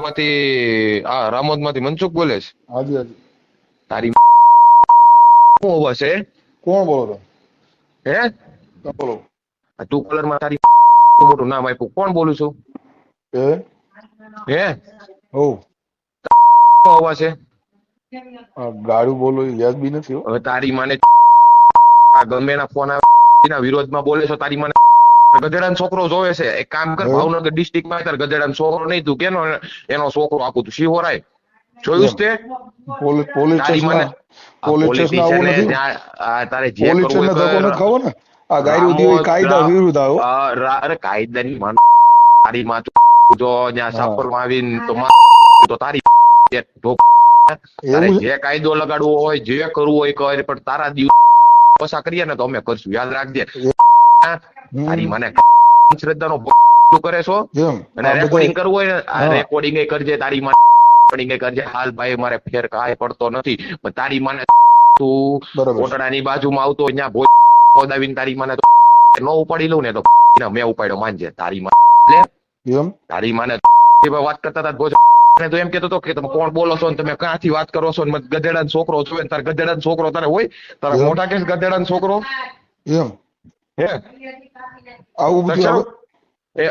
માંથી આ રામોદ માંથી મનસુખ બોલે છે? હાજી હાજી. તારી શું અવાજ છે? કોણ બોલો છો? હે બોલો. તું કલર માં તારી મોટું નામ આપ્યું, કોણ બોલું છું? હે હે હો શું અવાજ છે? ગાડું બોલો યાદ બી નથી. હવે તારી માને આ ગમે ના ફોન આવે એના વિરોધમાં બોલે છો. તારી માને ગધેડાનો છોકરો જોવે છે. એક કામ કર, ભાવનગર ડિસ્ટ્રિક્ટ માં તાર ગધેડાનો છોકરો નહીં, તું કેનો એનો છોકરો આપું તું શિહોરાય જોયું તે? તારી મને પોલિટિશિયન તારે જે કરવું હોય આ ગાયરું દેવી કાયદા વિરુદ્ધ આવો. અરે કાયદાની માન તારી માં જો ત્યાં સાપરમાં આવીને તો તારી તારે જે કાયદો લગાડવો હોય જે કરવું હોય કરે, પણ તારા દિવસ પસા કરીએ ને તો અમે કરશું, યાદ રાખજે. તારી મને શ્રદ્ધાનો કરે છો અને રેકોર્ડિંગ કરવું હોય ને આ રેકોર્ડિંગ કરજે. તારી માં રેકોર્ડિંગ કરજે. હાલ ભાઈ મારે ફેર કાંઈ પડતો નથી, પણ તારી માને તું કોટડાની બાજુમાં આવતો ત્યાં ભોજ પોદાવીને તારી માને ન ઉપાડી લઉં ને તો મેં ઉપાડ્યો માનજે. તારી માં તારી માને વાત કરતા હતા ભોજ તો એમ કેતો હતો કે તમે કોણ બોલો છો ને તમે ક્યાંથી વાત કરો છો ને ગધેડાનો છોકરો છો. તારે ગધેડાનો છોકરો તારે હોય? તારા મોટા કે ગધેડાનો છોકરો એમ હે આવું બધું?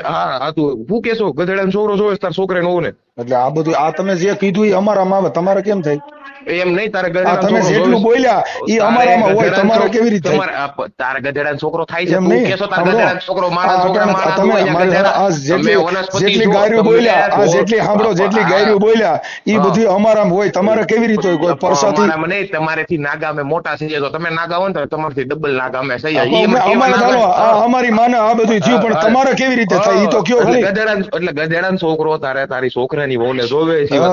હા હા તું શું કેશો? ગધેડાનો છોકરો છો તાર છોકરા નો ને? એટલે આ બધું આ તમે જે કીધું એ અમારામાં આવે, તમારે કેમ થાય? એમ નહીં, તારે ગધેડાનો તમે જેટલું બોલ્યા એ અમારામાં હોય, તમારે કેવી રીતે થાય? તારે ગધેડાનો છોકરો થાય છે તું કેશો? તાર ગધેડાનો છોકરો મારા છોકરા મારા જેટલી ગાયરું બોલ્યા આ જેટલી સાંભળો જેટલી ગાયરું બોલ્યા એ બધું અમારામાં હોય, તમારે કેવી રીતે હોય? કોઈ પરસાથી નહીં, તમારેથી નાગામે મોટા થઈ જાય તો તમે નાગા હો ને તમારથી ડબલ નાગામે થઈ જાય. અમારી માને આ બધું થયું, પણ તમારે કેવી રીતે થાય એ તો કયો. એટલે ગધેડાનો છોકરો તારે તારી છોકરાની વહુને જોવે છે આ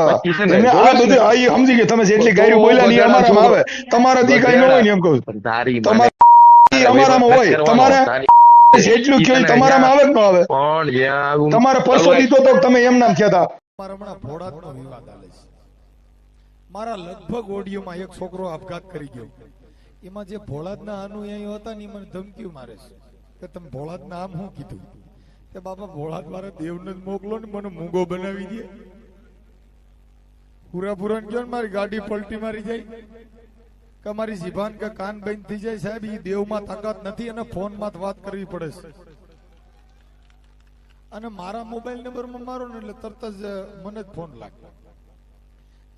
બધું સમજી ગયા તમે? જેટલી ગાયરું બોલ્યા ને અમારામાં આવે, તમારા દી કઈ ન હોય ને એમ કહું. અમારામાં હોય, તમારે જેટલું કયો તમારામાં આવે કે ન આવે? પણ તમારે પરસો દીધો તો તમે એમ નામ થયા હતા. હમણાં ભોળાદનો વિવાદ ચાલે છે. મારા લગભગ ઓડિયોમાં એક છોકરો આપઘાત કરી ગયો. એમાં જે ભોળાદના અનુયાયીઓ હતા ને એ મને ધમકીઓ મારે છે કે તમે ભોળાદના આમ શું કીધું કે બાપા ભોળાદ મારા દેવને જ મોકલો ને મને મૂંગો બનાવી દે. પૂરા ગયો ને મારી ગાડી પલટી મારી જાય કે મારી જીભાન કે કાન બંધ થઈ જાય. સાહેબ એ દેવમાં તાકાત નથી અને ફોનમાં વાત કરવી પડે છે. અને મારા મોબાઈલ નંબરમાં મારો ને એટલે તરત જ મને જ ફોન લાગ્યો.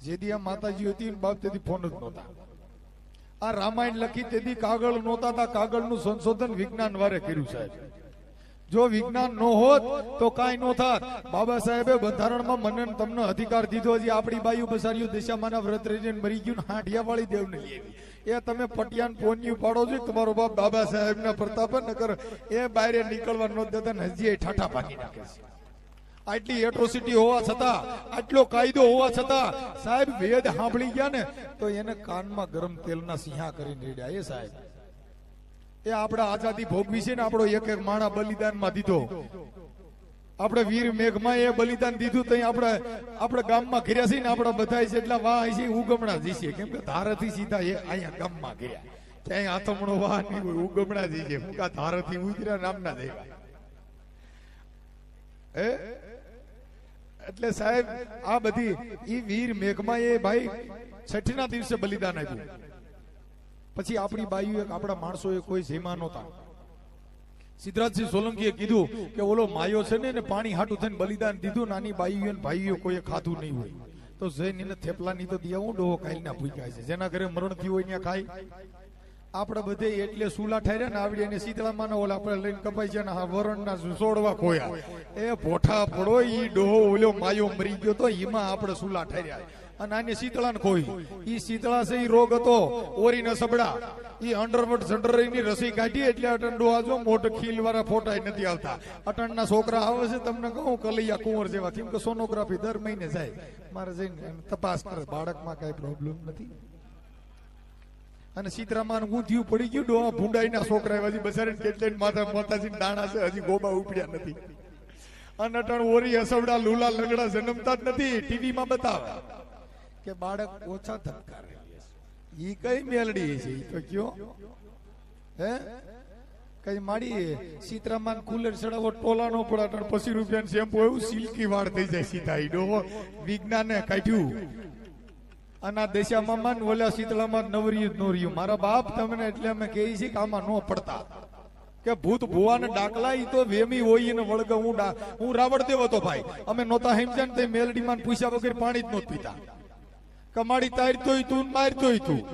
જેથી આ માતાજી હતી બાપ તેથી ફોન જ નહોતા. આ રામાયણ લખી તેથી કાગળ નહોતા તા. કાગળનું સંશોધન વિજ્ઞાન વારે કર્યું સાહેબ. જો વિજ્ઞાન નો હોત તો કાંઈ નો થાત. બાબા સાહેબે બંધારણમાં મને તમને અધિકાર દીધો. હજી આપણી બાયુ બસાર્યું દિશામાંના વ્રત રહીને મરી ગયું હાંડિયા વાળી દેવને લેવી. એ તમે પટિયાન પોન્યું પાડો છો તમારો બાપ બાબા સાહેબ ના પ્રતાપ ન કરો એ બહાર નીકળવા ન દેતા ને હજી ઠાઠા ભાગી નાખે છે. આટલી એટ્રોસિટી હોવા છતાં, આટલો કાયદો હોવા છતાં સાહેબ વેદ સાંભળી ગયા ને તો એને કાનમાં ગરમ તેલના સિંહા કરીને રેડ્યા. એ સાહેબ એ આપડા આઝાદી ભોગવી છે ને આપણો એક એક માણા બલિદાનમાં દીધો. આપણે વીર મેઘમાં એ બલિદાન દીધું તો આપણે ગામમાં ઘેર્યા છે ને આપડા બધા જેટલા વાહ છે ઉગમણા જશે. કેમ કે ધારથી સીધા એ અહીંયા ગામમાં ગયા. ક્યાંય આથમણો વાહ નહીં હોય, ઉગમણા જશે. હું કા ધારથી ઉતર્યા નામના દેવા. એટલે સાહેબ આ બધી ઈ વીર મેઘમાં એ ભાઈ છઠ્ઠીના દિવસે બલિદાન આપ્યું. પછી આપણી બાયુ આપણા માણસોએ કોઈ જેમાં નહોતા. સિદ્ધરાજસિંહ સોલંકીએ કીધું કે ઓલો માયો છે ને પાણી હાટું થઈને બલિદાન દીધું. નાની બાયુ ભાઈઓ કોઈ ખાધું નહીં હોય તો જઈને થેપલાની તો દિયા હું ડોહો ખાઈ ના ભૂખ્યા છે. જેના ઘરે મરણ થયું હોય ત્યાં ખાય. આપણે બધે એટલે સુલા ઠાર્યા ને આવડી અને શીતળામાં ઓલા આપણે લઈને કપાઈ છે ને વરણના સોડવા ખોયા. એ પોઠા પડો ઈ ડોહો ઓલો માયો મરી ગયો તો એમાં આપણે સુલા ઠાર્યા. અને આને શીતળા ને ખોઈ. ઈ શીતળા છે ઈ રોગ હતો ઓરીને સબડા. ઈ અંડરવટ જનરલની રસી કાઢી એટલે અટંડો આજો મોઢ ખીલ વાળા ફોટા નથી આવતા. અટણના છોકરા આવે છે તમને કહું કલૈયા કુંવર જેવા. કેમ કે સોનોગ્રાફી દર મહિને જાય મારે જઈને તપાસ કરે બાળકમાં કઈ પ્રોબ્લેમ નથી. અને સીતરામાન ઊંધિયું પડી ગયું ડોહા ભૂંડાઈના છોકરા એવા બસારે કેટલે માતાજી દાણા છે હજી ગોબા ઉપડ્યા નથી. અને અટણ ઓરી હસવડા લુલા લગડા જન્મતા જ નથી. ટીવીમાં બતાવે કે બાળક ઓછા ધબકારે. ઈ કઈ મેલડી છે ઈ તો કયો હે કઈ માડી સીતરામાન કુલર ચડાવો ટોલા નો પડે અને પછી રૂપિયા શેમ્પુ એવું સિલ્કી વાળ થઈ જાય સીધા ઈ ડોહો વિજ્ઞાને કાઢ્યું અને આ દેશામાં માન ઓલા શીતળામાં નવરિયું જ નો રહ્યું મારા બાપ તમને એટલે અમે કહી છીએ કે આમાં નો પડતા કે ભૂત ભુવાને ડાકલા ઈ તો વેમી હોય ને વળગે હું રાવણ દેવ હતો ભાઈ અમે નહોતા હિમજન તે મેલડીમાં પૂછ્યા વગર પાણી જ નહોત પીતા કમાડી તારતોય તું મારતોય તું